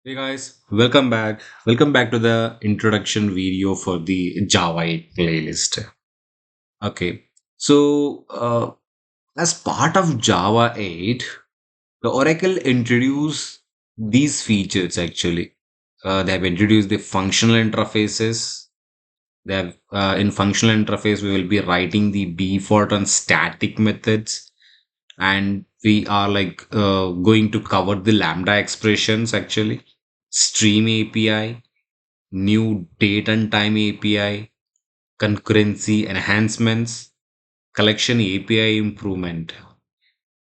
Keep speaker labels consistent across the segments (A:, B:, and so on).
A: Hey guys, welcome back. Welcome back to the introduction video for the Java 8 playlist. Okay, as part of Java 8, the Oracle introduced these features actually. They have introduced the functional interfaces. They have in functional interface, we will be writing the default and static methods, and we are going to cover the lambda expressions actually, stream API, new date and time API, concurrency enhancements, collection API improvement.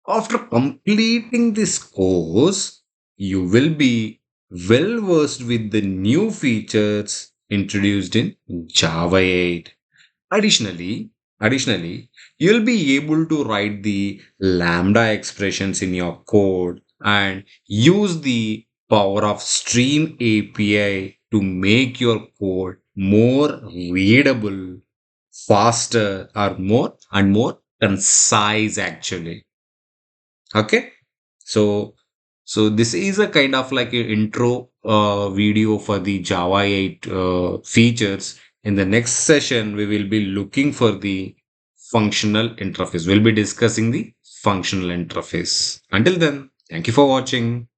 A: After completing this course, you will be well versed with the new features introduced in Java 8. Additionally, additionally, you'll be able to write the lambda expressions in your code and use the power of stream API to make your code more readable, faster, or more concise actually. Okay? So this is a kind of like an intro video for the Java 8 features. In the next session, we will be looking for the functional interface. We'll be discussing the functional interface. Until then, thank you for watching.